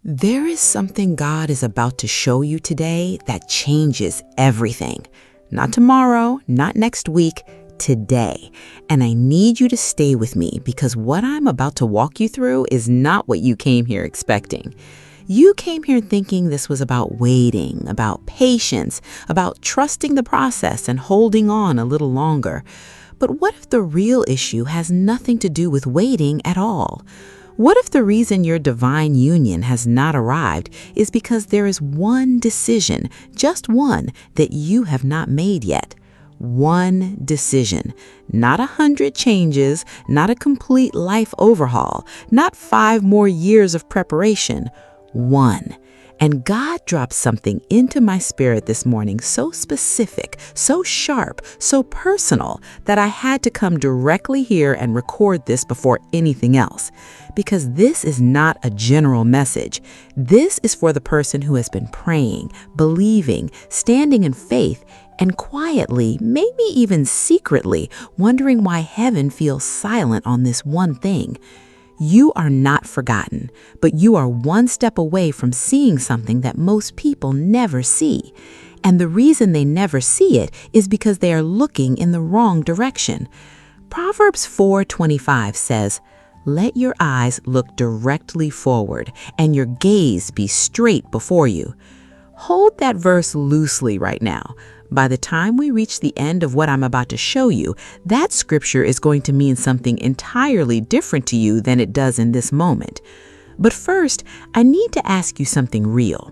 There is something God is about to show you today that changes everything. Not tomorrow, not next week, today. And I need you to stay with me because what I'm about to walk you through is not what you came here expecting. You came here thinking this was about waiting, about patience, about trusting the process and holding on a little longer. But what if the real issue has nothing to do with waiting at all? What if the reason your divine union has not arrived is because there is one decision, just one, that you have not made yet? One decision, not 100 changes, not a complete life overhaul, not 5 more years of preparation. One. And God dropped something into my spirit this morning so specific, so sharp, so personal that I had to come directly here and record this before anything else. Because this is not a general message. This is for the person who has been praying, believing, standing in faith, and quietly, maybe even secretly, wondering why heaven feels silent on this one thing. You are not forgotten, but you are one step away from seeing something that most people never see. And the reason they never see it is because they are looking in the wrong direction. Proverbs 4:25 says, "Let your eyes look directly forward and your gaze be straight before you." Hold that verse loosely right now. By the time we reach the end of what I'm about to show you, that scripture is going to mean something entirely different to you than it does in this moment. But first, I need to ask you something real.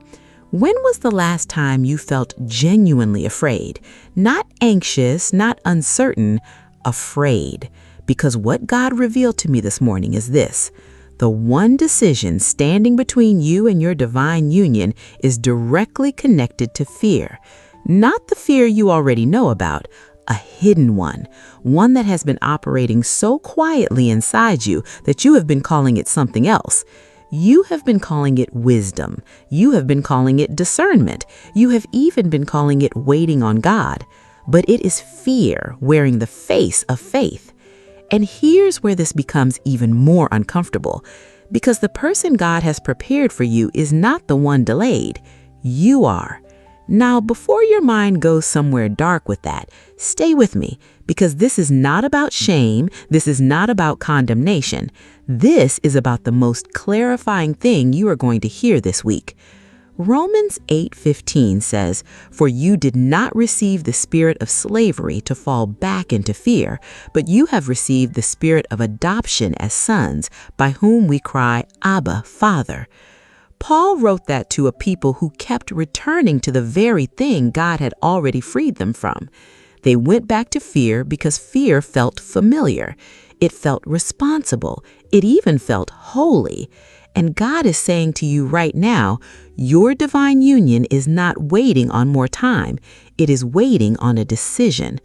When was the last time you felt genuinely afraid? Not anxious, not uncertain, afraid. Because what God revealed to me this morning is this: the one decision standing between you and your divine union is directly connected to fear. Not the fear you already know about, a hidden one that has been operating so quietly inside you that you have been calling it something else. You have been calling it wisdom. You have been calling it discernment. You have even been calling it waiting on God. But it is fear wearing the face of faith. And here's where this becomes even more uncomfortable, because the person God has prepared for you is not the one delayed. You are. Now, before your mind goes somewhere dark with that, stay with me, because this is not about shame. This is not about condemnation. This is about the most clarifying thing you are going to hear this week. Romans 8:15 says, "For you did not receive the spirit of slavery to fall back into fear, but you have received the spirit of adoption as sons, by whom we cry, Abba, Father." Paul wrote that to a people who kept returning to the very thing God had already freed them from. They went back to fear because fear felt familiar. It felt responsible. It even felt holy. And God is saying to you right now, your divine union is not waiting on more time. It is waiting on a decision.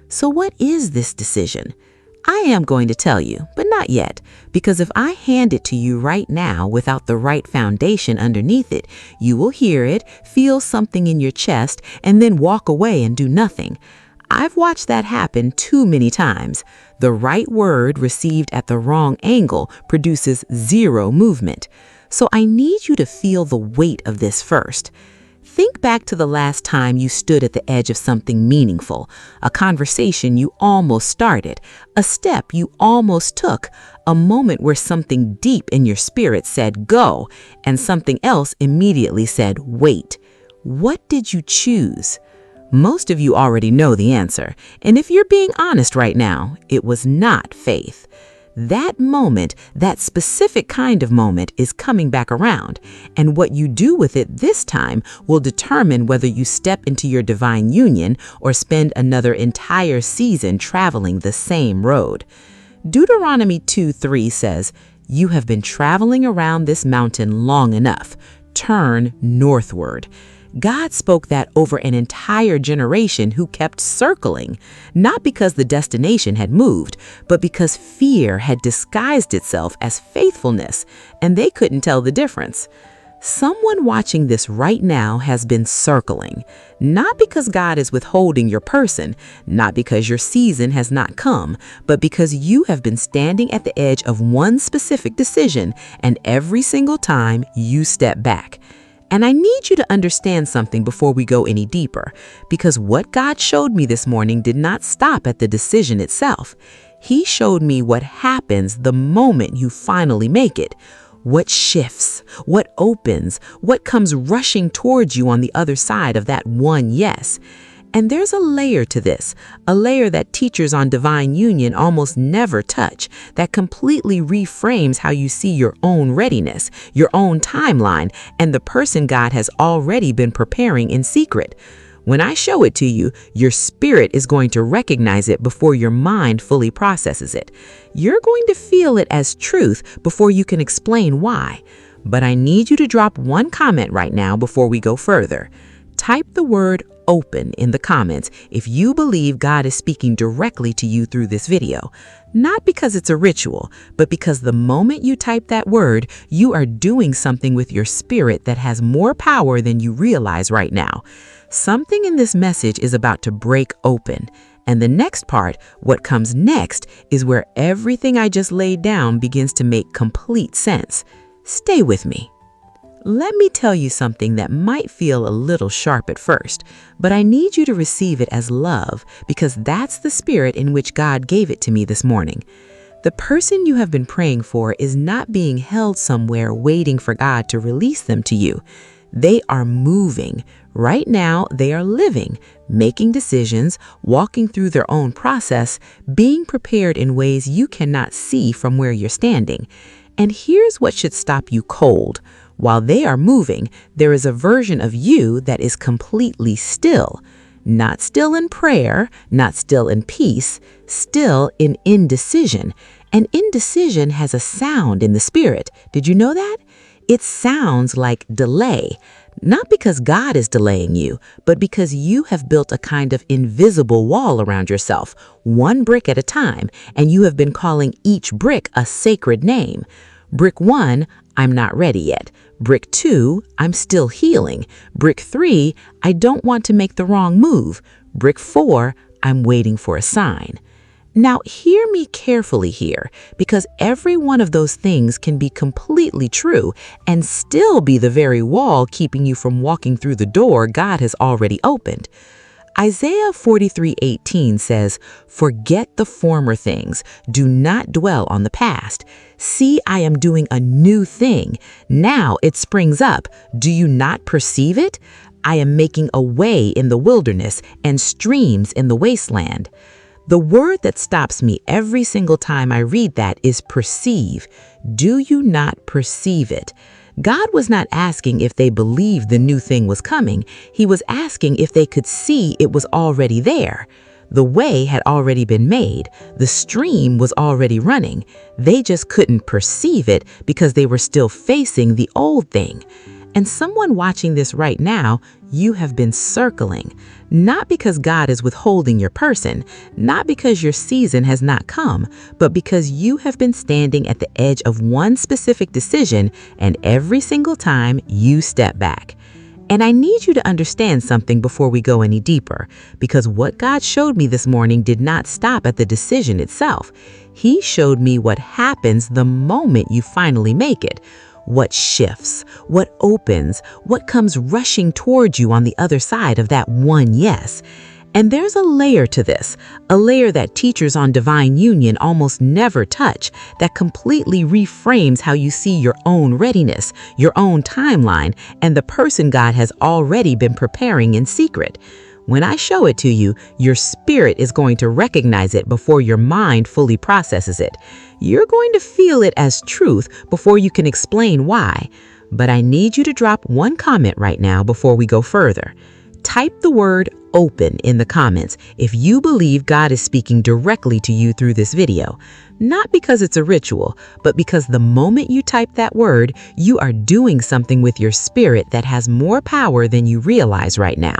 So what is this decision? I am going to tell you, but not yet, because if I hand it to you right now without the right foundation underneath it, you will hear it, feel something in your chest, and then walk away and do nothing. I've watched that happen too many times. The right word received at the wrong angle produces zero movement. So I need you to feel the weight of this first. Think back to the last time you stood at the edge of something meaningful, a conversation you almost started, a step you almost took, a moment where something deep in your spirit said go, and something else immediately said wait. What did you choose? Most of you already know the answer, and if you're being honest right now, it was not faith. That moment, that specific kind of moment, is coming back around, and what you do with it this time will determine whether you step into your divine union or spend another entire season traveling the same road. Deuteronomy 2:3 says, "You have been traveling around this mountain long enough. Turn northward." God spoke that over an entire generation who kept circling, not because the destination had moved, but because fear had disguised itself as faithfulness, and they couldn't tell the difference. Someone watching this right now has been circling, not because God is withholding your person, not because your season has not come, but because you have been standing at the edge of one specific decision, and every single time you step back. And I need you to understand something before we go any deeper, because what God showed me this morning did not stop at the decision itself. He showed me what happens the moment you finally make it. What shifts, what opens, what comes rushing towards you on the other side of that one yes. And there's a layer to this, a layer that teachers on divine union almost never touch, that completely reframes how you see your own readiness, your own timeline, and the person God has already been preparing in secret. When I show it to you, your spirit is going to recognize it before your mind fully processes it. You're going to feel it as truth before you can explain why. But I need you to drop one comment right now before we go further. Type the word open in the comments if you believe God is speaking directly to you through this video. Not because it's a ritual, but because the moment you type that word, you are doing something with your spirit that has more power than you realize right now. Something in this message is about to break open. And the next part, what comes next, is where everything I just laid down begins to make complete sense. Stay with me. Let me tell you something that might feel a little sharp at first, but I need you to receive it as love, because that's the spirit in which God gave it to me this morning. The person you have been praying for is not being held somewhere waiting for God to release them to you. They are moving. Right now, they are living, making decisions, walking through their own process, being prepared in ways you cannot see from where you're standing. And here's what should stop you cold. While they are moving, there is a version of you that is completely still. Not still in prayer, not still in peace, still in indecision. And indecision has a sound in the spirit. Did you know that? It sounds like delay, not because God is delaying you, but because you have built a kind of invisible wall around yourself, one brick at a time, and you have been calling each brick a sacred name. Brick 1, I'm not ready yet. Brick 2, I'm still healing. Brick 3, I don't want to make the wrong move. Brick 4, I'm waiting for a sign. Now, hear me carefully here, because every one of those things can be completely true and still be the very wall keeping you from walking through the door God has already opened. Isaiah 43:18 says, "Forget the former things. Do not dwell on the past. See, I am doing a new thing. Now it springs up. Do you not perceive it? I am making a way in the wilderness and streams in the wasteland." The word that stops me every single time I read that is perceive. Do you not perceive it? God was not asking if they believed the new thing was coming. He was asking if they could see it was already there. The way had already been made. The stream was already running. They just couldn't perceive it because they were still facing the old thing. And someone watching this right now, you have been circling, not because God is withholding your person, not because your season has not come, but because you have been standing at the edge of one specific decision, and every single time you step back. And I need you to understand something before we go any deeper, because what God showed me this morning did not stop at the decision itself. He showed me what happens the moment you finally make it. What shifts, what opens, what comes rushing towards you on the other side of that one yes. And there's a layer to this, a layer that teachers on divine union almost never touch, that completely reframes how you see your own readiness, your own timeline, and the person God has already been preparing in secret. When I show it to you, your spirit is going to recognize it before your mind fully processes it. You're going to feel it as truth before you can explain why. But I need you to drop one comment right now before we go further. Type the word open in the comments if you believe God is speaking directly to you through this video. Not because it's a ritual, but because the moment you type that word, you are doing something with your spirit that has more power than you realize right now.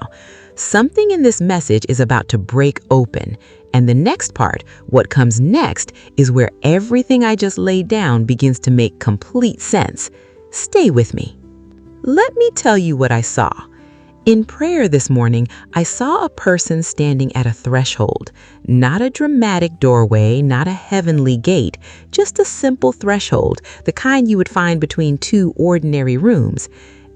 Something in this message is about to break open. And the next part, what comes next, is where everything I just laid down begins to make complete sense. Stay with me. Let me tell you what I saw. In prayer this morning, I saw a person standing at a threshold, not a dramatic doorway, not a heavenly gate, just a simple threshold, the kind you would find between two ordinary rooms.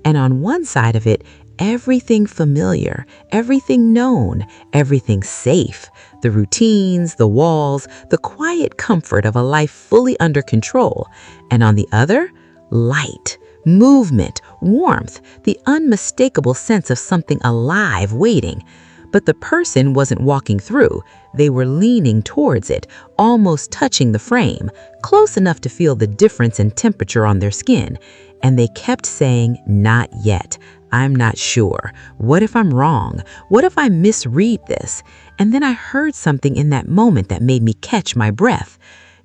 And on one side of it, everything familiar, everything known, everything safe, the routines, the walls, the quiet comfort of a life fully under control. And on the other, light, movement, warmth, the unmistakable sense of something alive waiting. But the person wasn't walking through. They were leaning towards it, almost touching the frame, close enough to feel the difference in temperature on their skin. And they kept saying, "Not yet. I'm not sure. What if I'm wrong? What if I misread this?" And then I heard something in that moment that made me catch my breath.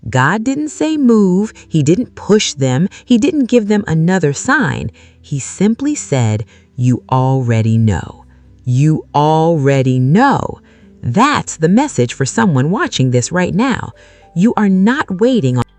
God didn't say move. He didn't push them. He didn't give them another sign. He simply said, "You already know. You already know." That's the message for someone watching this right now. You are not waiting on